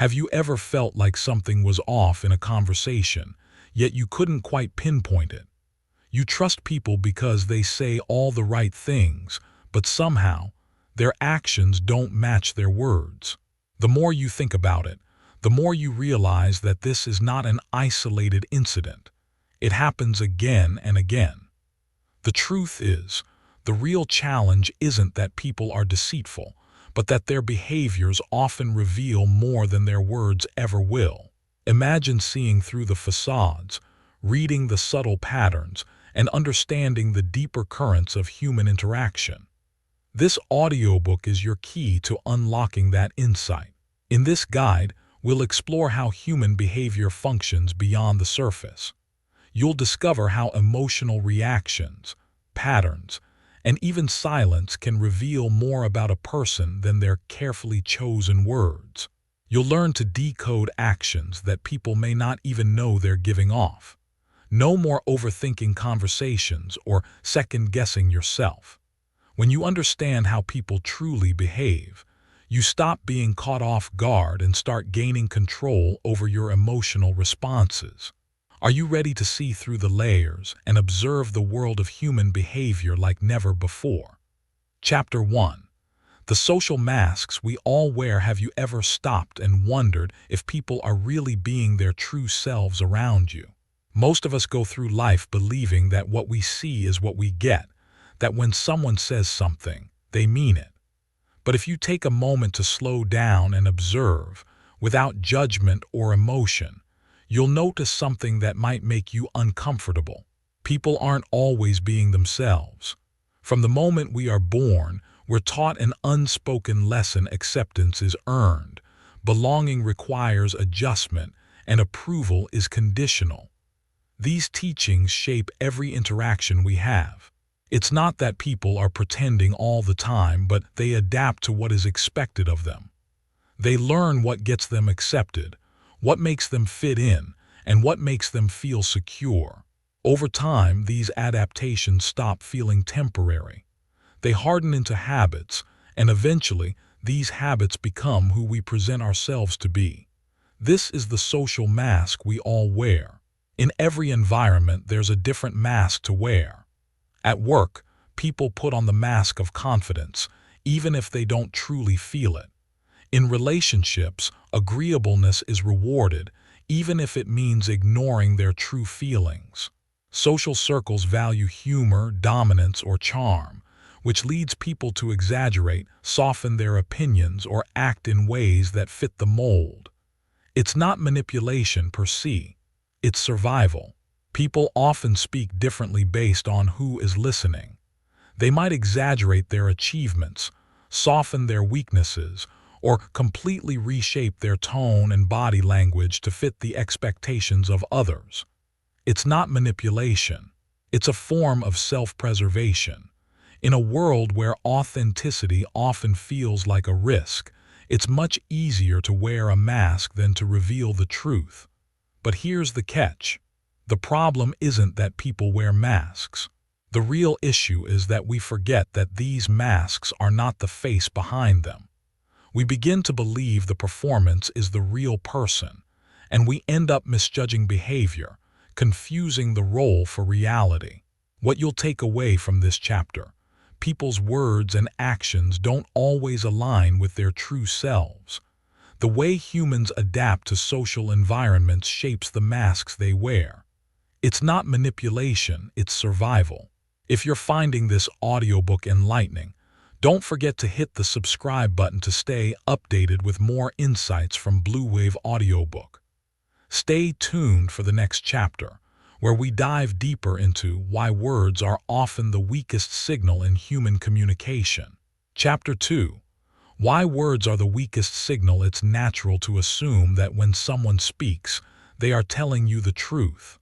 Have you ever felt like something was off in a conversation, yet you couldn't quite pinpoint it? You trust people because they say all the right things, but somehow, their actions don't match their words. The more you think about it, the more you realize that this is not an isolated incident. It happens again and again. The truth is, the real challenge isn't that people are deceitful, but that their behaviors often reveal more than their words ever will. Imagine seeing through the facades, reading the subtle patterns, and understanding the deeper currents of human interaction. This audiobook is your key to unlocking that insight. In this guide, we'll explore how human behavior functions beyond the surface. You'll discover how emotional reactions, patterns, and even silence can reveal more about a person than their carefully chosen words. You'll learn to decode actions that people may not even know they're giving off. No more overthinking conversations or second-guessing yourself. When you understand how people truly behave, you stop being caught off guard and start gaining control over your emotional responses. Are you ready to see through the layers and observe the world of human behavior like never before? Chapter 1. The social masks we all wear. Have you ever stopped and wondered if people are really being their true selves around you? Most of us go through life believing that what we see is what we get, that when someone says something, they mean it. But if you take a moment to slow down and observe, without judgment or emotion, you'll notice something that might make you uncomfortable. People aren't always being themselves. From the moment we are born, we're taught an unspoken lesson: acceptance is earned, belonging requires adjustment, and approval is conditional. These teachings shape every interaction we have. It's not that people are pretending all the time, but they adapt to what is expected of them. They learn what gets them accepted, what makes them fit in, and what makes them feel secure. Over time, these adaptations stop feeling temporary. They harden into habits, and eventually, these habits become who we present ourselves to be. This is the social mask we all wear. In every environment, there's a different mask to wear. At work, people put on the mask of confidence, even if they don't truly feel it. In relationships, agreeableness is rewarded, even if it means ignoring their true feelings. Social circles value humor, dominance, or charm, which leads people to exaggerate, soften their opinions, or act in ways that fit the mold. It's not manipulation per se. It's survival. People often speak differently based on who is listening. They might exaggerate their achievements, soften their weaknesses, or completely reshape their tone and body language to fit the expectations of others. It's not manipulation. It's a form of self-preservation. In a world where authenticity often feels like a risk, it's much easier to wear a mask than to reveal the truth. But here's the catch. The problem isn't that people wear masks. The real issue is that we forget that these masks are not the face behind them. We begin to believe the performance is the real person, and we end up misjudging behavior, confusing the role for reality. What you'll take away from this chapter: people's words and actions don't always align with their true selves. The way humans adapt to social environments shapes the masks they wear. It's not manipulation, it's survival. If you're finding this audiobook enlightening, don't forget to hit the subscribe button to stay updated with more insights from Bluewave Audiobook. Stay tuned for the next chapter, where we dive deeper into why words are often the weakest signal in human communication. Chapter 2. Why words are the weakest signal. It's natural to assume that when someone speaks, they are telling you the truth.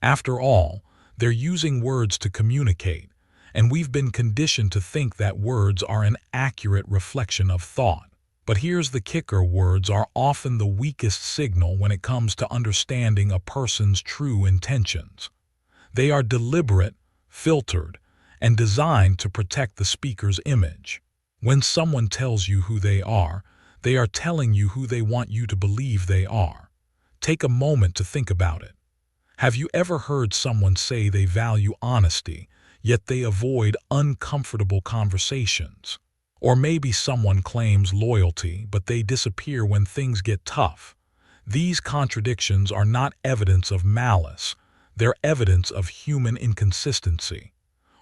After all, they're using words to communicate, and we've been conditioned to think that words are an accurate reflection of thought. But here's the kicker: words are often the weakest signal when it comes to understanding a person's true intentions. They are deliberate, filtered, and designed to protect the speaker's image. When someone tells you who they are, They are telling you who they want you to believe they are. Take a moment to think about it. Have you ever heard someone say they value honesty, yet they avoid uncomfortable conversations? Or maybe someone claims loyalty, but they disappear when things get tough. These contradictions are not evidence of malice. They're evidence of human inconsistency.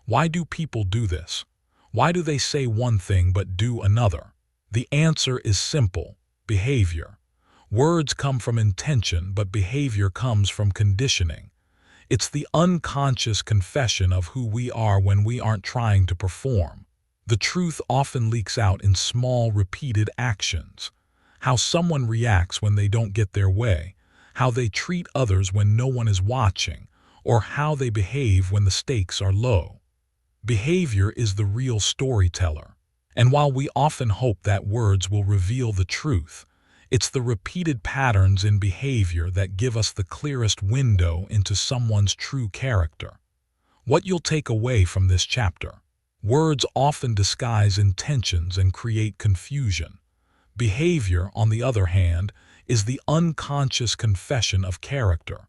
Why do people do this? Why do they say one thing but do another? The answer is simple: behavior. Words come from intention, but behavior comes from conditioning. It's the unconscious confession of who we are when we aren't trying to perform. The truth often leaks out in small, repeated actions. How someone reacts when they don't get their way, how they treat others when no one is watching, or how they behave when the stakes are low. Behavior is the real storyteller. And while we often hope that words will reveal the truth, it's the repeated patterns in behavior that give us the clearest window into someone's true character. What you'll take away from this chapter: words often disguise intentions and create confusion. Behavior, on the other hand, is the unconscious confession of character.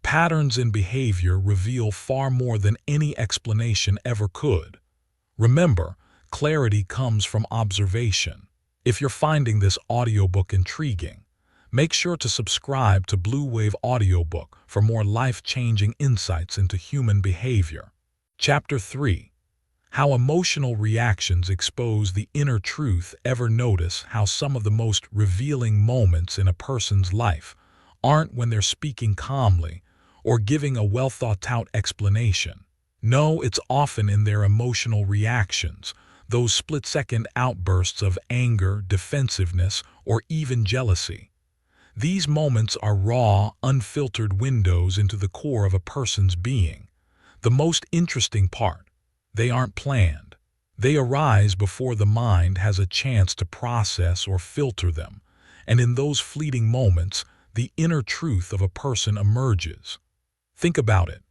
Patterns in behavior reveal far more than any explanation ever could. Remember, clarity comes from observation. If you're finding this audiobook intriguing, make sure to subscribe to Bluewave Audiobook for more life-changing insights into human behavior. Chapter 3. How emotional reactions expose the inner truth. Ever notice how some of the most revealing moments in a person's life aren't when they're speaking calmly or giving a well-thought-out explanation? No, it's often in their emotional reactions, those split-second outbursts of anger, defensiveness, or even jealousy. These moments are raw, unfiltered windows into the core of a person's being. The most interesting part: they aren't planned. They arise before the mind has a chance to process or filter them, and in those fleeting moments, the inner truth of a person emerges. Think about it.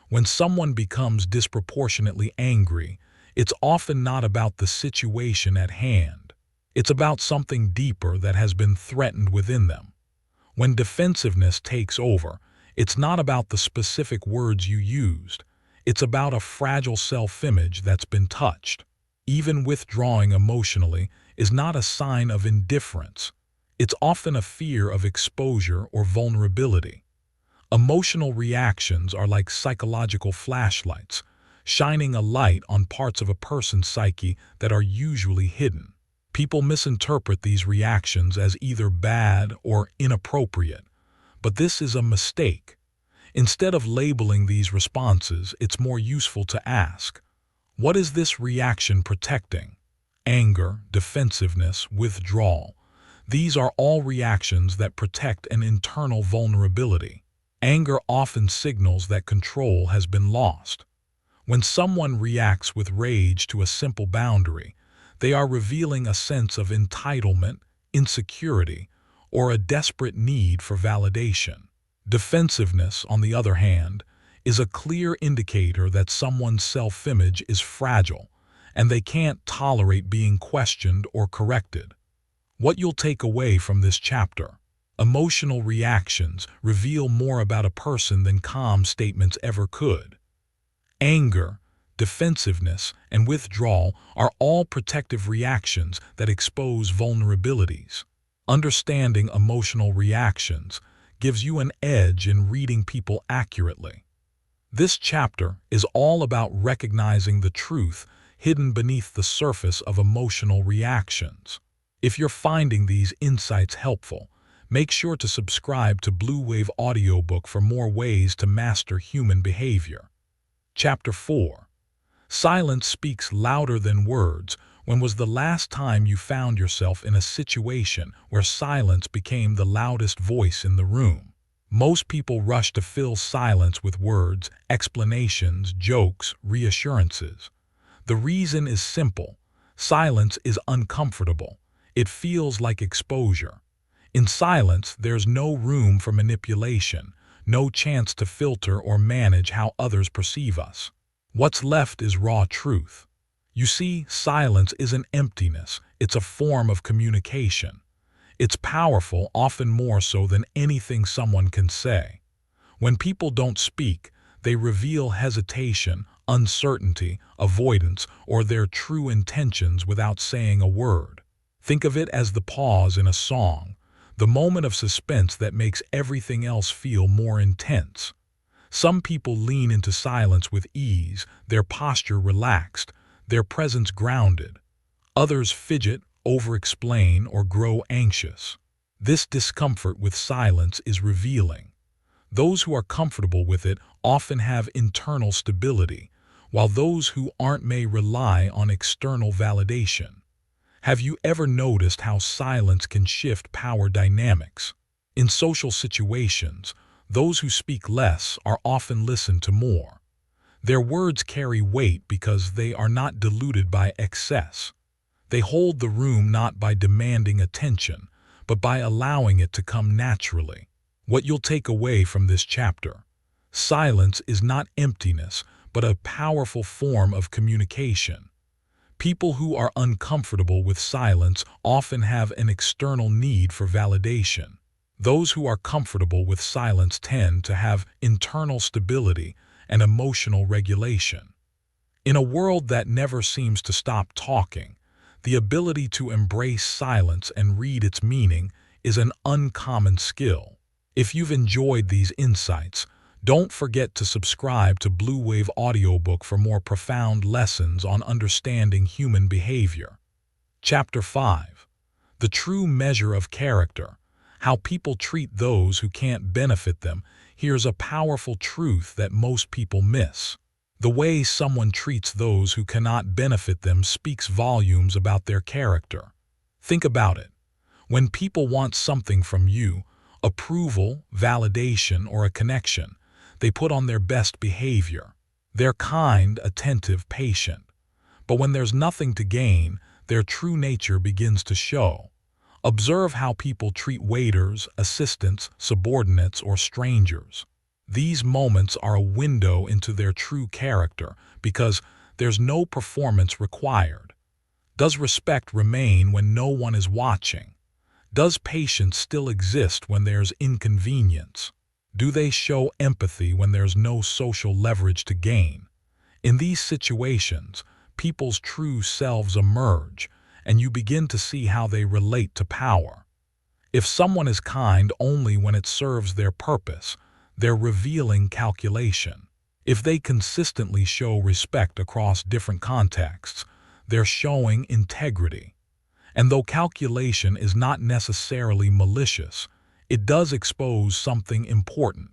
When someone becomes disproportionately angry, it's often not about the situation at hand. It's about something deeper that has been threatened within them. When defensiveness takes over, it's not about the specific words you used. It's about a fragile self-image that's been touched. Even withdrawing emotionally is not a sign of indifference. It's often a fear of exposure or vulnerability. Emotional reactions are like psychological flashlights, shining a light on parts of a person's psyche that are usually hidden. People misinterpret these reactions as either bad or inappropriate, but this is a mistake. Instead of labeling these responses, it's more useful to ask, what is this reaction protecting? Anger, defensiveness, withdrawal. These are all reactions that protect an internal vulnerability. Anger often signals that control has been lost. When someone reacts with rage to a simple boundary, they are revealing a sense of entitlement, insecurity, or a desperate need for validation. Defensiveness, on the other hand, is a clear indicator that someone's self-image is fragile, and they can't tolerate being questioned or corrected. What you'll take away from this chapter: emotional reactions reveal more about a person than calm statements ever could. Anger, defensiveness, and withdrawal are all protective reactions that expose vulnerabilities. Understanding emotional reactions gives you an edge in reading people accurately. This chapter is all about recognizing the truth hidden beneath the surface of emotional reactions. If you're finding these insights helpful, make sure to subscribe to Bluewave Audiobook for more ways to master human behavior. Chapter 4. Silence speaks louder than words. When was the last time you found yourself in a situation where silence became the loudest voice in the room? Most people rush to fill silence with words, explanations, jokes, reassurances. The reason is simple: silence is uncomfortable. It feels like exposure. In silence, there's no room for manipulation, no chance to filter or manage how others perceive us. What's left is raw truth. You see, silence isn't emptiness, it's a form of communication. It's powerful, often more so than anything someone can say. When people don't speak, they reveal hesitation, uncertainty, avoidance, or their true intentions without saying a word. Think of it as the pause in a song, the moment of suspense that makes everything else feel more intense. Some people lean into silence with ease, their posture relaxed, their presence grounded. Others fidget, over-explain, or grow anxious. This discomfort with silence is revealing. Those who are comfortable with it often have internal stability, while those who aren't may rely on external validation. Have you ever noticed how silence can shift power dynamics? In social situations, those who speak less are often listened to more. Their words carry weight because they are not diluted by excess. They hold the room not by demanding attention, but by allowing it to come naturally. What you'll take away from this chapter: silence is not emptiness, but a powerful form of communication. People who are uncomfortable with silence often have an external need for validation. Those who are comfortable with silence tend to have internal stability and emotional regulation. In a world that never seems to stop talking, the ability to embrace silence and read its meaning is an uncommon skill. If you've enjoyed these insights, don't forget to subscribe to Bluewave Audiobook for more profound lessons on understanding human behavior. Chapter 5. The True Measure of Character: How People Treat Those Who Can't Benefit Them. Here's a powerful truth that most people miss. The way someone treats those who cannot benefit them speaks volumes about their character. Think about it. When people want something from you, approval, validation, or a connection, they put on their best behavior. They're kind, attentive, patient. But when there's nothing to gain, their true nature begins to show. Observe how people treat waiters, assistants, subordinates, or strangers. These moments are a window into their true character because there's no performance required. Does respect remain when no one is watching? Does patience still exist when there's inconvenience? Do they show empathy when there's no social leverage to gain? In these situations, people's true selves emerge, and you begin to see how they relate to power. If someone is kind only when it serves their purpose, they're revealing calculation. If they consistently show respect across different contexts, they're showing integrity. And though calculation is not necessarily malicious, it does expose something important.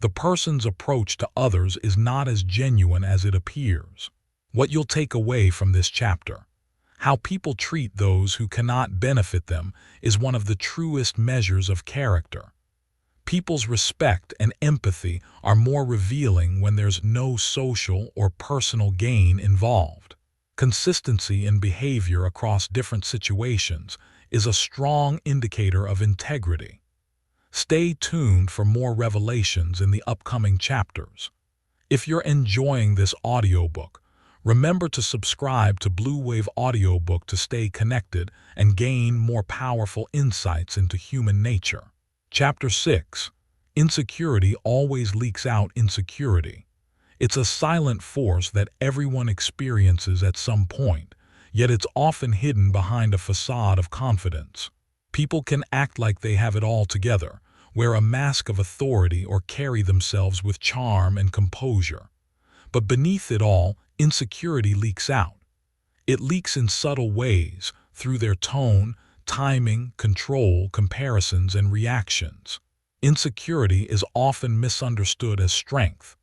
The person's approach to others is not as genuine as it appears. What you'll take away from this chapter: how people treat those who cannot benefit them is one of the truest measures of character. People's respect and empathy are more revealing when there's no social or personal gain involved. Consistency in behavior across different situations is a strong indicator of integrity. Stay tuned for more revelations in the upcoming chapters. If you're enjoying this audiobook, remember to subscribe to Bluewave Audiobook to stay connected and gain more powerful insights into human nature. Chapter 6. Insecurity always leaks out insecurity. It's a silent force that everyone experiences at some point, yet it's often hidden behind a facade of confidence. People can act like they have it all together, wear a mask of authority, or carry themselves with charm and composure. But beneath it all, insecurity leaks out. It leaks in subtle ways, through their tone, timing, control, comparisons, and reactions. Insecurity is often misunderstood as strength.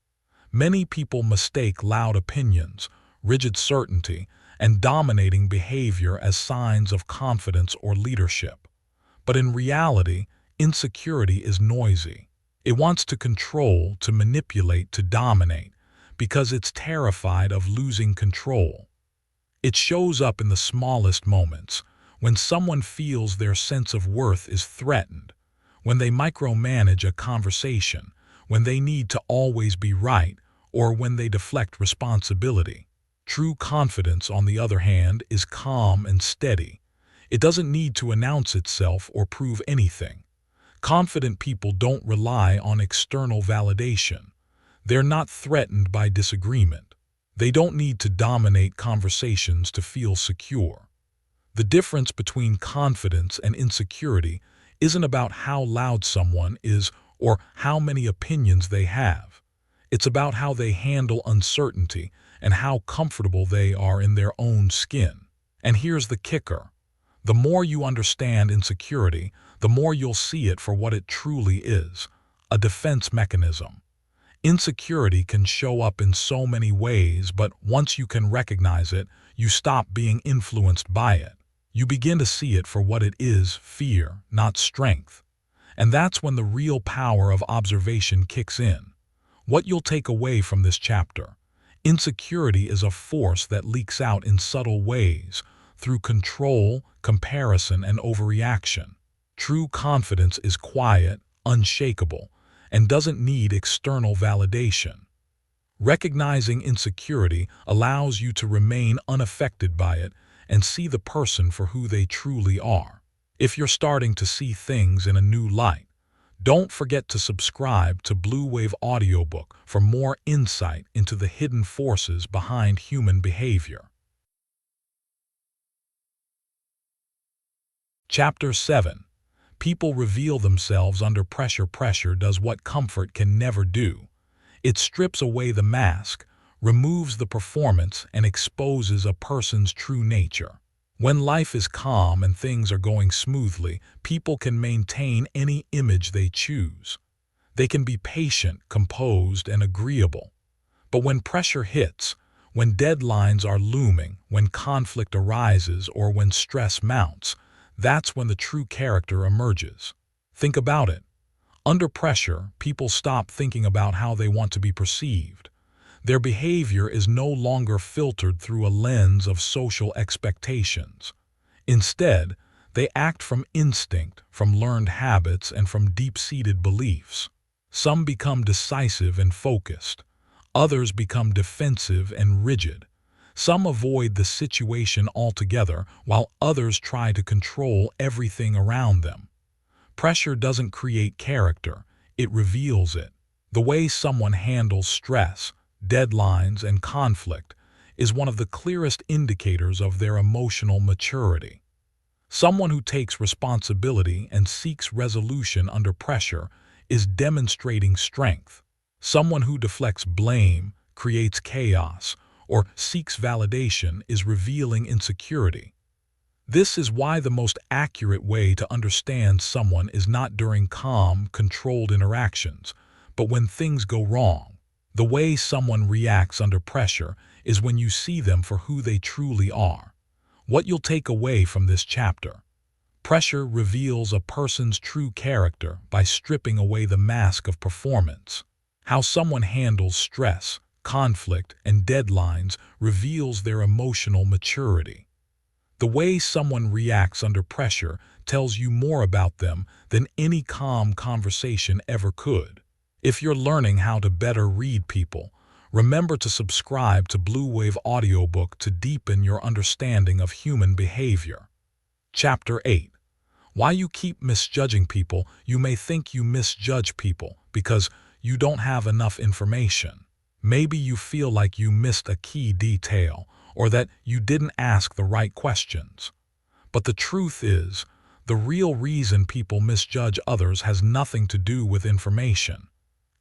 Many people mistake loud opinions, rigid certainty, and dominating behavior as signs of confidence or leadership. But in reality, insecurity is noisy. It wants to control, to manipulate, to dominate, because it's terrified of losing control. It shows up in the smallest moments, when someone feels their sense of worth is threatened, when they micromanage a conversation, when they need to always be right, or when they deflect responsibility. True confidence, on the other hand, is calm and steady. It doesn't need to announce itself or prove anything. Confident people don't rely on external validation. They're not threatened by disagreement. They don't need to dominate conversations to feel secure. The difference between confidence and insecurity isn't about how loud someone is or how many opinions they have. It's about how they handle uncertainty and how comfortable they are in their own skin. And here's the kicker. The more you understand insecurity, the more you'll see it for what it truly is, a defense mechanism. Insecurity can show up in so many ways, but once you can recognize it, you stop being influenced by it. You begin to see it for what it is, fear, not strength. And that's when the real power of observation kicks in. What you'll take away from this chapter: insecurity is a force that leaks out in subtle ways, through control, comparison, and overreaction. True confidence is quiet, unshakable, and doesn't need external validation. Recognizing insecurity allows you to remain unaffected by it and see the person for who they truly are. If you're starting to see things in a new light, don't forget to subscribe to Bluewave Audiobook for more insight into the hidden forces behind human behavior. Chapter 7. People reveal themselves under pressure. Pressure does what comfort can never do. It strips away the mask, removes the performance, and exposes a person's true nature. When life is calm and things are going smoothly, people can maintain any image they choose. They can be patient, composed, and agreeable. But when pressure hits, when deadlines are looming, when conflict arises, or when stress mounts, that's when the true character emerges. Think about it. Under pressure, people stop thinking about how they want to be perceived. Their behavior is no longer filtered through a lens of social expectations. Instead, they act from instinct, from learned habits, and from deep-seated beliefs. Some become decisive and focused. Others become defensive and rigid. Some avoid the situation altogether, while others try to control everything around them. Pressure doesn't create character, it reveals it. The way someone handles stress, deadlines, and conflict is one of the clearest indicators of their emotional maturity. Someone who takes responsibility and seeks resolution under pressure is demonstrating strength. Someone who deflects blame, creates chaos, or seeks validation is revealing insecurity. This is why the most accurate way to understand someone is not during calm, controlled interactions, but when things go wrong. The way someone reacts under pressure is when you see them for who they truly are. What you'll take away from this chapter: pressure reveals a person's true character by stripping away the mask of performance. How someone handles stress, conflict, and deadlines reveals their emotional maturity. The way someone reacts under pressure tells you more about them than any calm conversation ever could. If you're learning how to better read people, remember to subscribe to Bluewave Audiobook to deepen your understanding of human behavior. Chapter 8. Why you keep misjudging people. You may think you misjudge people because you don't have enough information. Maybe you feel like you missed a key detail or that you didn't ask the right questions. But the truth is, the real reason people misjudge others has nothing to do with information.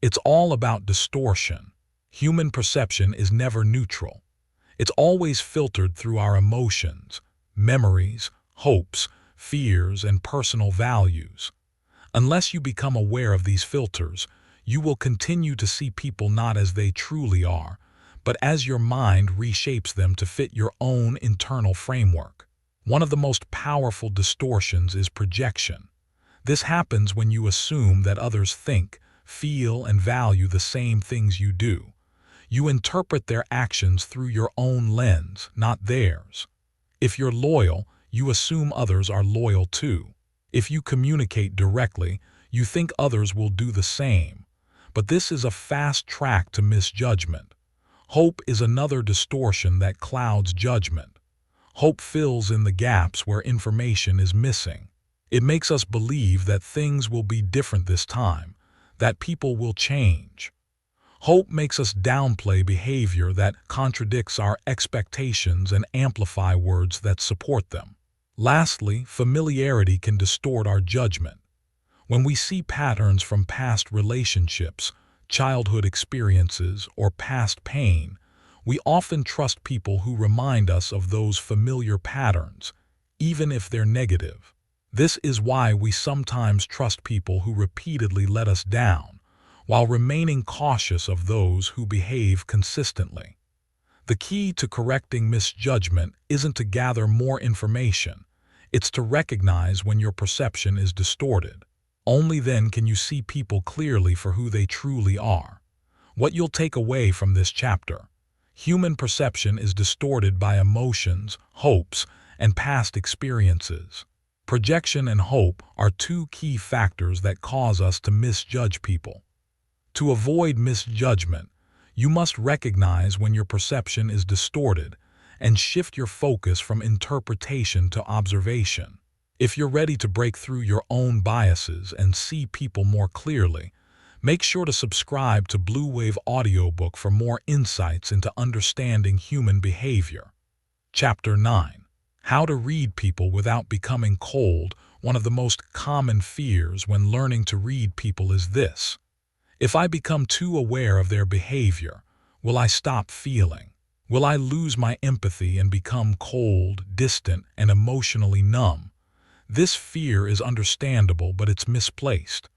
It's all about distortion. Human perception is never neutral. It's always filtered through our emotions, memories, hopes, fears, and personal values. Unless you become aware of these filters, you will continue to see people not as they truly are, but as your mind reshapes them to fit your own internal framework. One of the most powerful distortions is projection. This happens when you assume that others think, feel, and value the same things you do. You interpret their actions through your own lens, not theirs. If you're loyal, you assume others are loyal too. If you communicate directly, you think others will do the same. But this is a fast track to misjudgment. Hope is another distortion that clouds judgment. Hope fills in the gaps where information is missing. It makes us believe that things will be different this time, that people will change. Hope makes us downplay behavior that contradicts our expectations and amplify words that support them. Lastly, familiarity can distort our judgment. When we see patterns from past relationships, childhood experiences, or past pain, we often trust people who remind us of those familiar patterns, even if they're negative. This is why we sometimes trust people who repeatedly let us down, while remaining cautious of those who behave consistently. The key to correcting misjudgment isn't to gather more information, it's to recognize when your perception is distorted. Only then can you see people clearly for who they truly are. What you'll take away from this chapter: human perception is distorted by emotions, hopes, and past experiences. Projection and hope are two key factors that cause us to misjudge people. To avoid misjudgment, you must recognize when your perception is distorted and shift your focus from interpretation to observation. If you're ready to break through your own biases and see people more clearly, make sure to subscribe to Bluewave Audiobook for more insights into understanding human behavior. Chapter 9. How to read people without becoming cold. One of the most common fears when learning to read people is this: if I become too aware of their behavior, will I stop feeling? Will I lose my empathy and become cold, distant, and emotionally numb? This fear is understandable, but it's misplaced.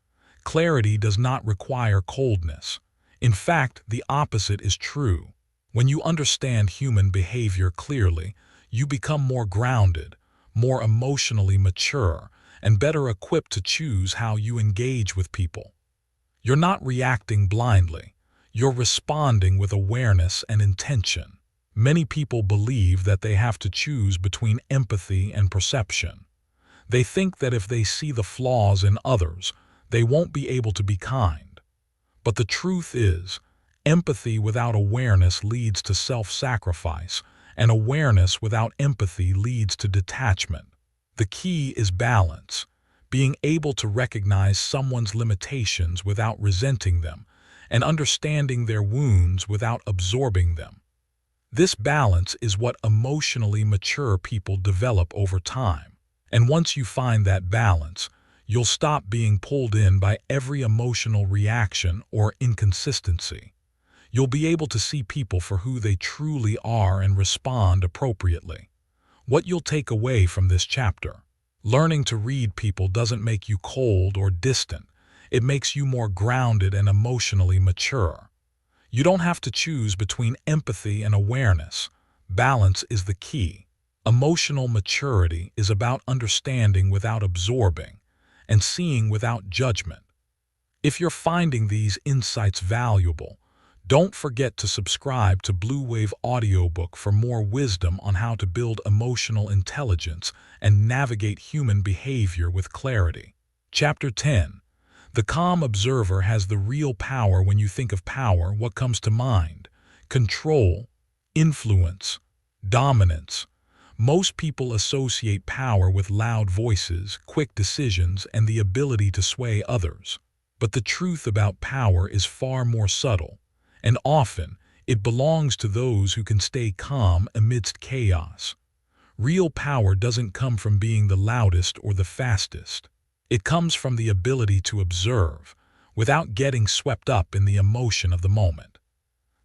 Clarity does not require coldness. In fact, the opposite is true. When you understand human behavior clearly, you become more grounded, more emotionally mature, and better equipped to choose how you engage with people. You're not reacting blindly. You're responding with awareness and intention. Many people believe that they have to choose between empathy and perception. They think that if they see the flaws in others, they won't be able to be kind. But the truth is, empathy without awareness leads to self-sacrifice, and awareness without empathy leads to detachment. The key is balance. Being able to recognize someone's limitations without resenting them, and understanding their wounds without absorbing them. This balance is what emotionally mature people develop over time. And once you find that balance, you'll stop being pulled in by every emotional reaction or inconsistency. You'll be able to see people for who they truly are and respond appropriately. What you'll take away from this chapter: learning to read people doesn't make you cold or distant. It makes you more grounded and emotionally mature. You don't have to choose between empathy and awareness. Balance is the key. Emotional maturity is about understanding without absorbing and seeing without judgment. If you're finding these insights valuable, don't forget to subscribe to Bluewave Audiobook for more wisdom on how to build emotional intelligence and navigate human behavior with clarity. Chapter 10. The calm observer has the real power. When you think of power, what comes to mind? Control, influence, dominance. Most people associate power with loud voices, quick decisions, and the ability to sway others. But the truth about power is far more subtle, and often it belongs to those who can stay calm amidst chaos. Real power doesn't come from being the loudest or the fastest. It comes from the ability to observe, without getting swept up in the emotion of the moment.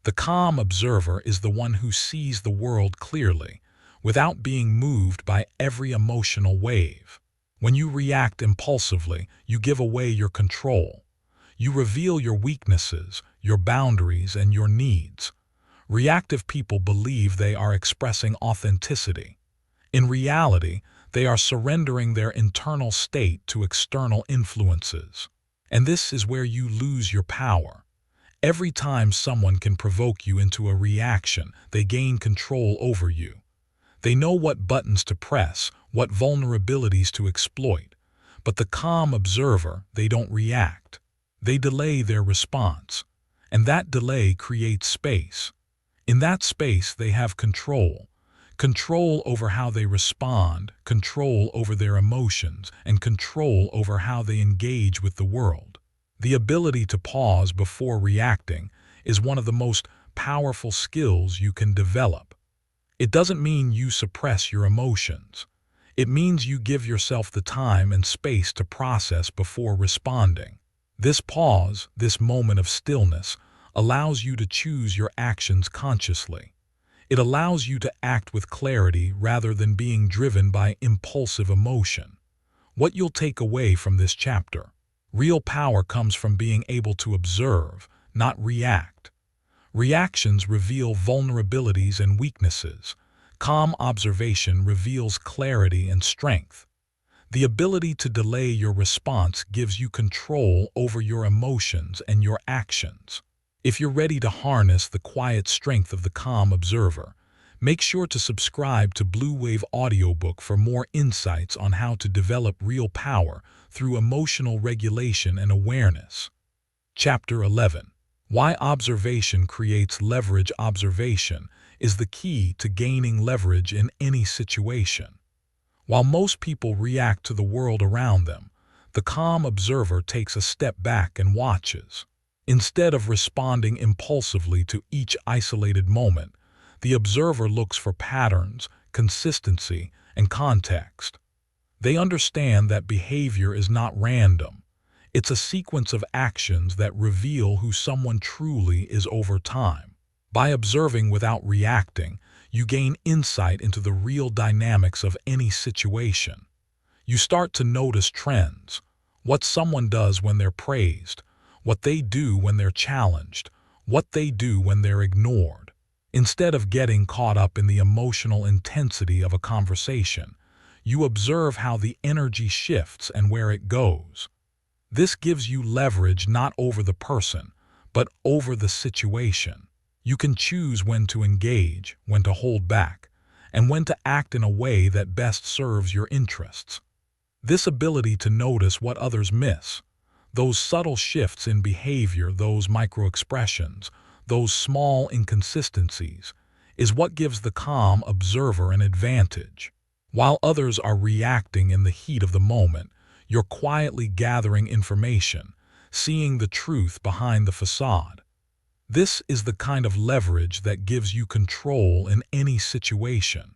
The calm observer is the one who sees the world clearly, without being moved by every emotional wave. When you react impulsively, you give away your control. You reveal your weaknesses, your boundaries, and your needs. Reactive people believe they are expressing authenticity. In reality, they are surrendering their internal state to external influences. And this is where you lose your power. Every time someone can provoke you into a reaction, they gain control over you. They know what buttons to press, what vulnerabilities to exploit. But the calm observer, they don't react. They delay their response. And that delay creates space. In that space, they have control. Control over how they respond, control over their emotions, and control over how they engage with the world. The ability to pause before reacting is one of the most powerful skills you can develop. It doesn't mean you suppress your emotions. It means you give yourself the time and space to process before responding. This pause, this moment of stillness, allows you to choose your actions consciously. It allows you to act with clarity rather than being driven by impulsive emotion. What you'll take away from this chapter: real power comes from being able to observe, not react. Reactions reveal vulnerabilities and weaknesses. Calm observation reveals clarity and strength. The ability to delay your response gives you control over your emotions and your actions. If you're ready to harness the quiet strength of the calm observer, make sure to subscribe to Bluewave Audiobook for more insights on how to develop real power through emotional regulation and awareness. Chapter 11. Why observation creates leverage. Observation is the key to gaining leverage in any situation. While most people react to the world around them, the calm observer takes a step back and watches. Instead of responding impulsively to each isolated moment, the observer looks for patterns, consistency, and context. They understand that behavior is not random. It's a sequence of actions that reveal who someone truly is over time. By observing without reacting, you gain insight into the real dynamics of any situation. You start to notice trends: what someone does when they're praised, what they do when they're challenged, what they do when they're ignored. Instead of getting caught up in the emotional intensity of a conversation, you observe how the energy shifts and where it goes. This gives you leverage not over the person, but over the situation. You can choose when to engage, when to hold back, and when to act in a way that best serves your interests. This ability to notice what others miss, those subtle shifts in behavior, those microexpressions, those small inconsistencies, is what gives the calm observer an advantage. While others are reacting in the heat of the moment, you're quietly gathering information, seeing the truth behind the facade. This is the kind of leverage that gives you control in any situation.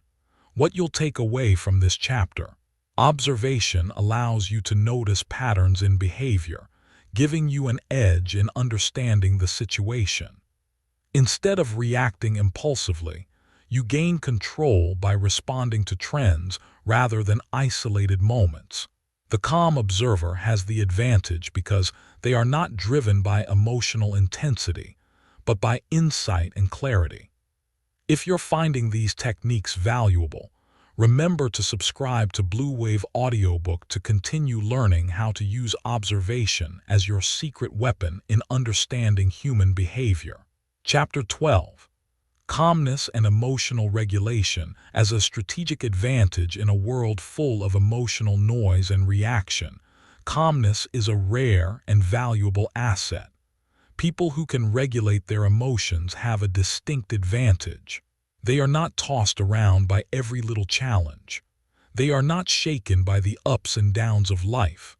What you'll take away from this chapter: observation allows you to notice patterns in behavior, giving you an edge in understanding the situation. Instead of reacting impulsively, you gain control by responding to trends rather than isolated moments. The calm observer has the advantage because they are not driven by emotional intensity, but by insight and clarity. If you're finding these techniques valuable, remember to subscribe to Bluewave Audiobook to continue learning how to use observation as your secret weapon in understanding human behavior. Chapter 12. Calmness and emotional regulation as a strategic advantage in a world full of emotional noise and reaction. Calmness is a rare and valuable asset. People who can regulate their emotions have a distinct advantage. They are not tossed around by every little challenge. They are not shaken by the ups and downs of life.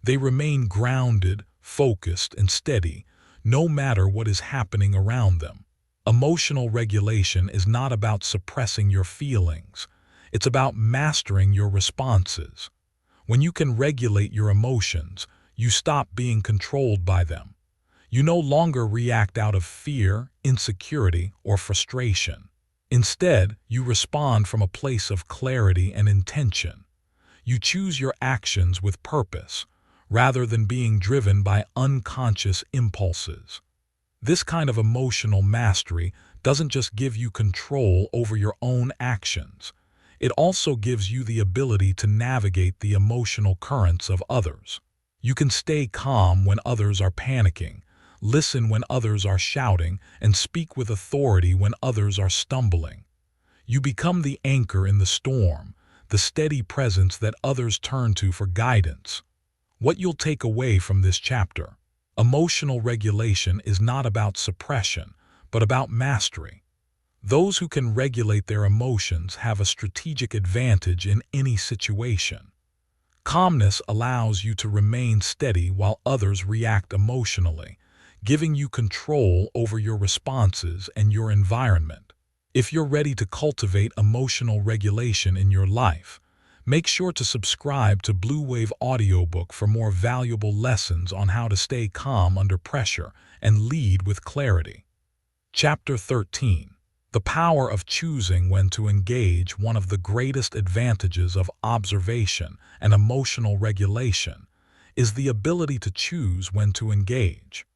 They remain grounded, focused, and steady, no matter what is happening around them. Emotional regulation is not about suppressing your feelings. It's about mastering your responses. When you can regulate your emotions, you stop being controlled by them. You no longer react out of fear, insecurity, or frustration. Instead, you respond from a place of clarity and intention. You choose your actions with purpose, rather than being driven by unconscious impulses. This kind of emotional mastery doesn't just give you control over your own actions. It also gives you the ability to navigate the emotional currents of others. You can stay calm when others are panicking, listen when others are shouting, and speak with authority when others are stumbling. You become the anchor in the storm, the steady presence that others turn to for guidance. What you'll take away from this chapter: emotional regulation is not about suppression, but about mastery. Those who can regulate their emotions have a strategic advantage in any situation. Calmness allows you to remain steady while others react emotionally, giving you control over your responses and your environment. If you're ready to cultivate emotional regulation in your life, make sure to subscribe to Bluewave Audiobook for more valuable lessons on how to stay calm under pressure and lead with clarity. Chapter 13. The power of choosing when to engage. One of the greatest advantages of observation and emotional regulation is the ability to choose when to engage.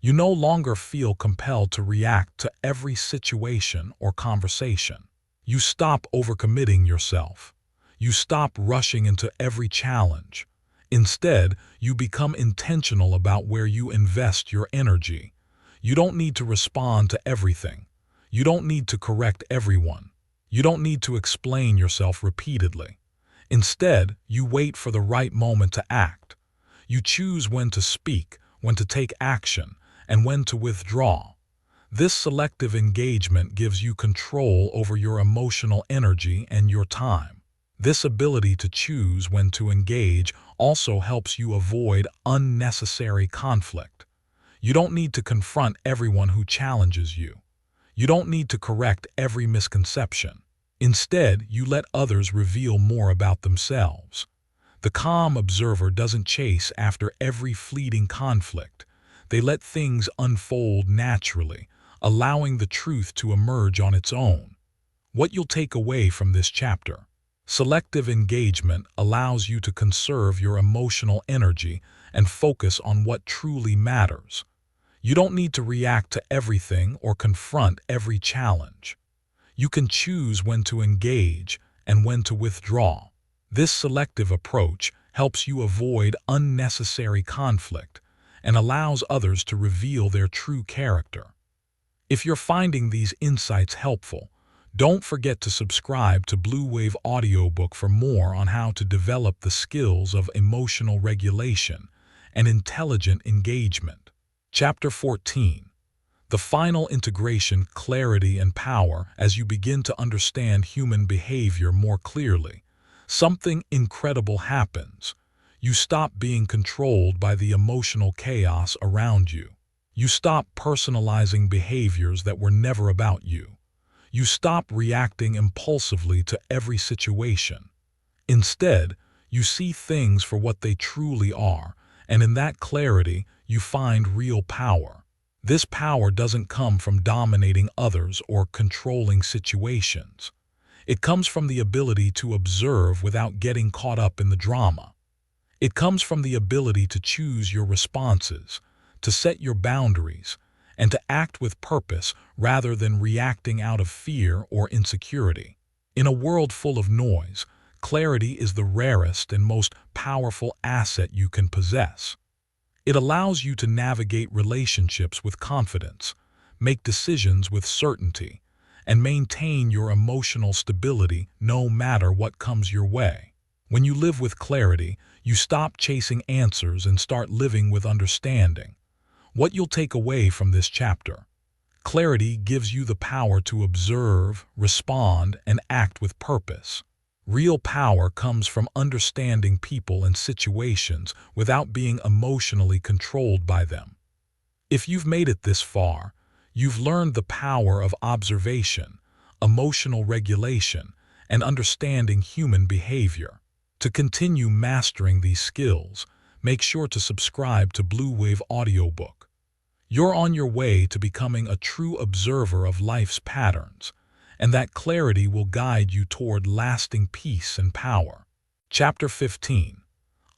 You no longer feel compelled to react to every situation or conversation. You stop overcommitting yourself. You stop rushing into every challenge. Instead, you become intentional about where you invest your energy. You don't need to respond to everything. You don't need to correct everyone. You don't need to explain yourself repeatedly. Instead, you wait for the right moment to act. You choose when to speak, when to take action, and when to withdraw. This selective engagement gives you control over your emotional energy and your time. This ability to choose when to engage also helps you avoid unnecessary conflict. You don't need to confront everyone who challenges you. You don't need to correct every misconception. Instead, you let others reveal more about themselves. The calm observer doesn't chase after every fleeting conflict. They let things unfold naturally, allowing the truth to emerge on its own. What you'll take away from this chapter: selective engagement allows you to conserve your emotional energy and focus on what truly matters. You don't need to react to everything or confront every challenge. You can choose when to engage and when to withdraw. This selective approach helps you avoid unnecessary conflict and allows others to reveal their true character. If you're finding these insights helpful, don't forget to subscribe to Bluewave Audiobook for more on how to develop the skills of emotional regulation and intelligent engagement. Chapter 14. The final integration: clarity and power. As you begin to understand human behavior more clearly, something incredible happens. You stop being controlled by the emotional chaos around you. You stop personalizing behaviors that were never about you. You stop reacting impulsively to every situation. Instead, you see things for what they truly are, and in that clarity, you find real power. This power doesn't come from dominating others or controlling situations. It comes from the ability to observe without getting caught up in the drama. It comes from the ability to choose your responses, to set your boundaries, and to act with purpose rather than reacting out of fear or insecurity. In a world full of noise, clarity is the rarest and most powerful asset you can possess. It allows you to navigate relationships with confidence, make decisions with certainty, and maintain your emotional stability no matter what comes your way. When you live with clarity, you stop chasing answers and start living with understanding. What you'll take away from this chapter: clarity gives you the power to observe, respond, and act with purpose. Real power comes from understanding people and situations without being emotionally controlled by them. If you've made it this far, you've learned the power of observation, emotional regulation, and understanding human behavior. To continue mastering these skills, make sure to subscribe to Bluewave Audiobook. You're on your way to becoming a true observer of life's patterns, and that clarity will guide you toward lasting peace and power. Chapter 15.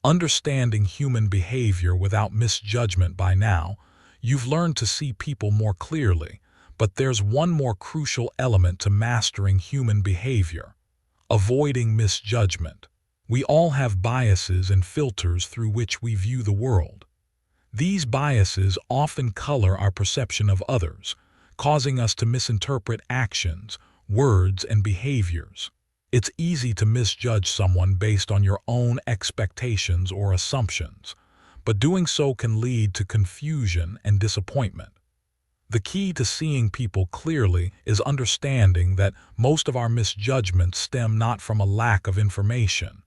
Understanding human behavior without misjudgment. By now, you've learned to see people more clearly, but there's one more crucial element to mastering human behavior: avoiding misjudgment. We all have biases and filters through which we view the world. These biases often color our perception of others, causing us to misinterpret actions, words, and behaviors. It's easy to misjudge someone based on your own expectations or assumptions, but doing so can lead to confusion and disappointment. The key to seeing people clearly is understanding that most of our misjudgments stem not from a lack of information,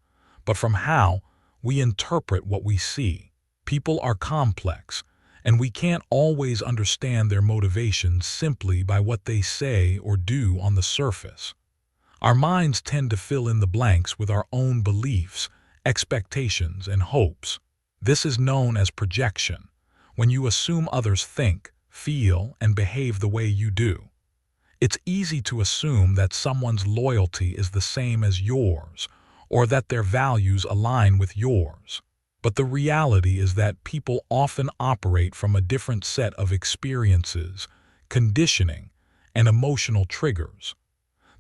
but from how we interpret what we see. People are complex, and we can't always understand their motivations simply by what they say or do on the surface. Our minds tend to fill in the blanks with our own beliefs, expectations, and hopes. This is known as projection, when you assume others think, feel, and behave the way you do. It's easy to assume that someone's loyalty is the same as yours, or that their values align with yours. But the reality is that people often operate from a different set of experiences, conditioning, and emotional triggers.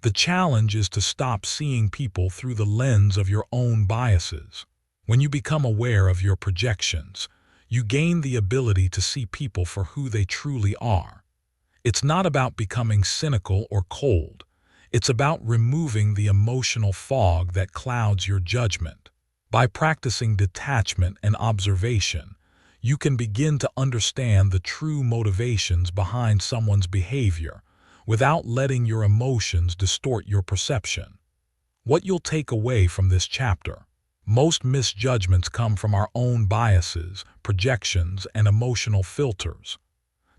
The challenge is to stop seeing people through the lens of your own biases. When you become aware of your projections, you gain the ability to see people for who they truly are. It's not about becoming cynical or cold. It's about removing the emotional fog that clouds your judgment. By practicing detachment and observation, you can begin to understand the true motivations behind someone's behavior without letting your emotions distort your perception. What you'll take away from this chapter: most misjudgments come from our own biases, projections, and emotional filters.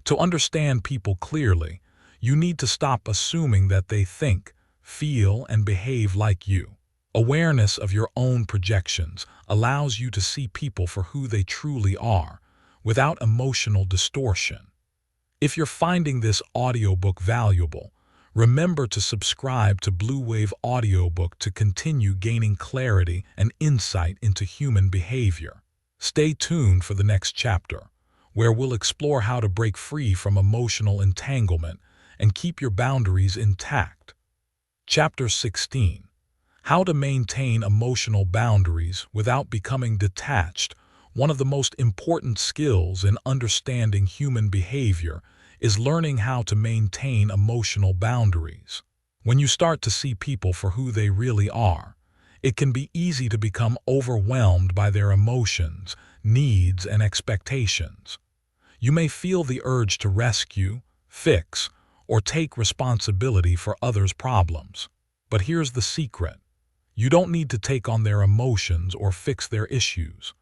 To understand people clearly, you need to stop assuming that they think, feel, and behave like you. Awareness of your own projections allows you to see people for who they truly are, without emotional distortion. If you're finding this audiobook valuable, remember to subscribe to Bluewave Audiobook to continue gaining clarity and insight into human behavior. Stay tuned for the next chapter, where we'll explore how to break free from emotional entanglement and keep your boundaries intact. Chapter 16. How to maintain emotional boundaries without becoming detached. One of the most important skills in understanding human behavior is learning how to maintain emotional boundaries. When you start to see people for who they really are, it can be easy to become overwhelmed by their emotions, needs, and expectations. You may feel the urge to rescue, fix, or take responsibility for others' problems. But here's the secret: you don't need to take on their emotions or fix their issues.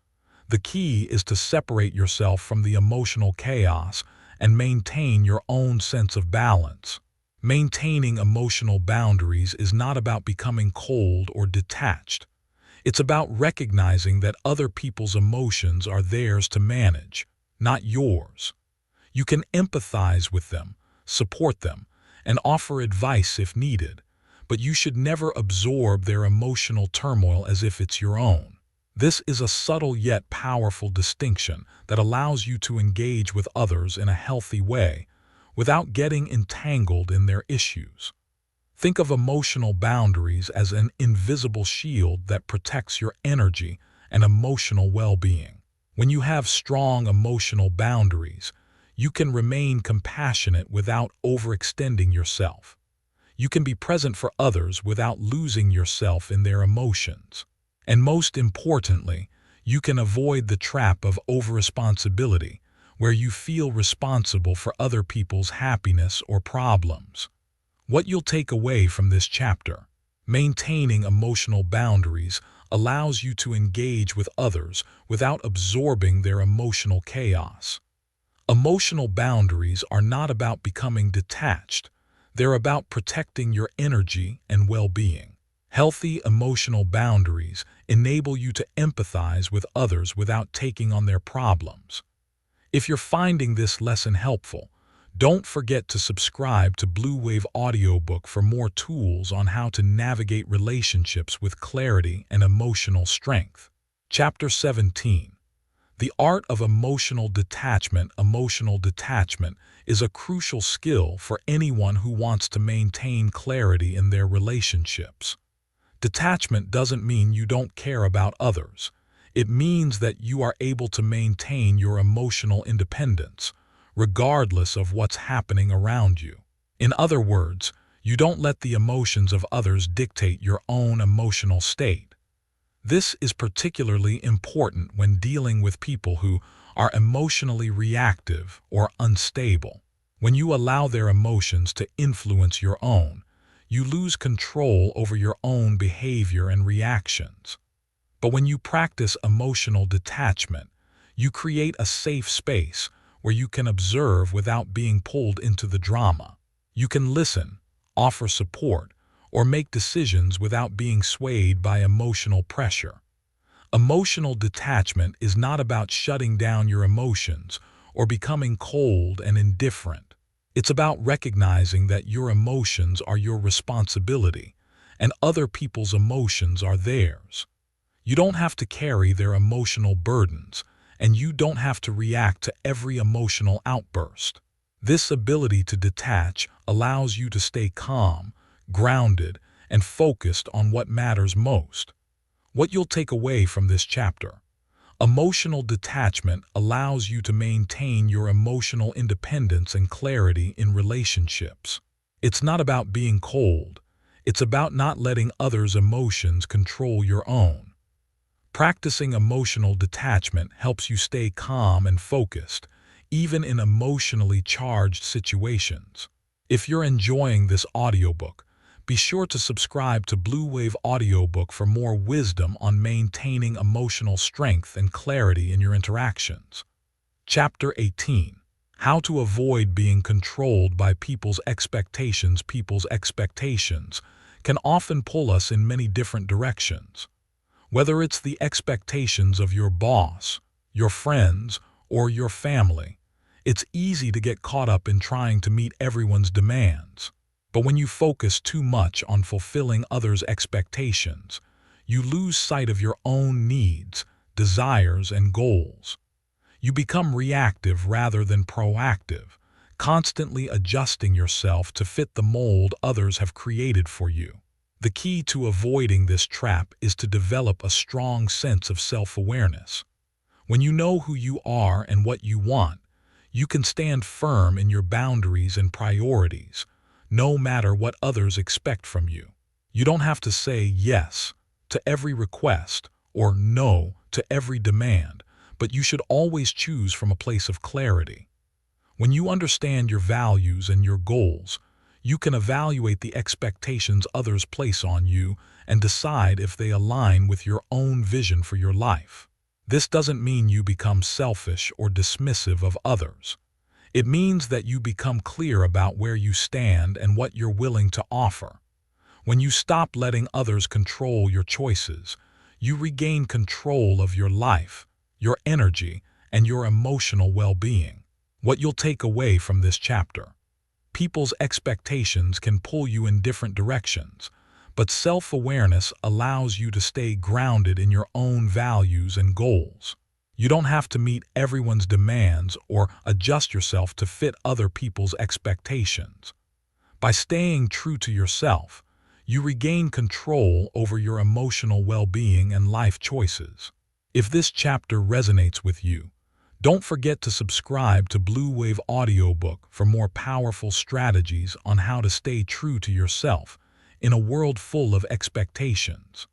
The key is to separate yourself from the emotional chaos and maintain your own sense of balance. Maintaining emotional boundaries is not about becoming cold or detached. It's about recognizing that other people's emotions are theirs to manage, not yours. You can empathize with them, support them, and offer advice if needed, but you should never absorb their emotional turmoil as if it's your own. This is a subtle yet powerful distinction that allows you to engage with others in a healthy way without getting entangled in their issues. Think of emotional boundaries as an invisible shield that protects your energy and emotional well-being. When you have strong emotional boundaries, you can remain compassionate without overextending yourself. You can be present for others without losing yourself in their emotions. And most importantly, you can avoid the trap of overresponsibility, where you feel responsible for other people's happiness or problems. What you'll take away from this chapter: maintaining emotional boundaries allows you to engage with others without absorbing their emotional chaos. Emotional boundaries are not about becoming detached. They're about protecting your energy and well-being. Healthy emotional boundaries enable you to empathize with others without taking on their problems. If you're finding this lesson helpful, don't forget to subscribe to Bluewave Audiobook for more tools on how to navigate relationships with clarity and emotional strength. Chapter 17. The art of emotional detachment. Emotional detachment is a crucial skill for anyone who wants to maintain clarity in their relationships. Detachment doesn't mean you don't care about others. It means that you are able to maintain your emotional independence, regardless of what's happening around you. In other words, you don't let the emotions of others dictate your own emotional state. This is particularly important when dealing with people who are emotionally reactive or unstable. When you allow their emotions to influence your own, you lose control over your own behavior and reactions. But when you practice emotional detachment, you create a safe space where you can observe without being pulled into the drama. You can listen, offer support, or make decisions without being swayed by emotional pressure. Emotional detachment is not about shutting down your emotions or becoming cold and indifferent. It's about recognizing that your emotions are your responsibility and other people's emotions are theirs. You don't have to carry their emotional burdens, and you don't have to react to every emotional outburst. This ability to detach allows you to stay calm, grounded, and focused on what matters most. What you'll take away from this chapter: emotional detachment allows you to maintain your emotional independence and clarity in relationships. It's not about being cold. It's about not letting others' emotions control your own. Practicing emotional detachment helps you stay calm and focused, even in emotionally charged situations. If you're enjoying this audiobook, be sure to subscribe to Bluewave Audiobook for more wisdom on maintaining emotional strength and clarity in your interactions. Chapter 18. How to avoid being controlled by people's expectations. People's expectations can often pull us in many different directions. Whether it's the expectations of your boss, your friends, or your family, it's easy to get caught up in trying to meet everyone's demands. But when you focus too much on fulfilling others' expectations, you lose sight of your own needs, desires, and goals. You become reactive rather than proactive, constantly adjusting yourself to fit the mold others have created for you. The key to avoiding this trap is to develop a strong sense of self-awareness. When you know who you are and what you want, you can stand firm in your boundaries and priorities, no matter what others expect from you. You don't have to say yes to every request or no to every demand, but you should always choose from a place of clarity. When you understand your values and your goals, you can evaluate the expectations others place on you and decide if they align with your own vision for your life. This doesn't mean you become selfish or dismissive of others. It means that you become clear about where you stand and what you're willing to offer. When you stop letting others control your choices, you regain control of your life, your energy, and your emotional well-being. What you'll take away from this chapter: people's expectations can pull you in different directions, but self-awareness allows you to stay grounded in your own values and goals. You don't have to meet everyone's demands or adjust yourself to fit other people's expectations. By staying true to yourself, you regain control over your emotional well-being and life choices. If this chapter resonates with you, don't forget to subscribe to Bluewave Audiobook for more powerful strategies on how to stay true to yourself in a world full of expectations.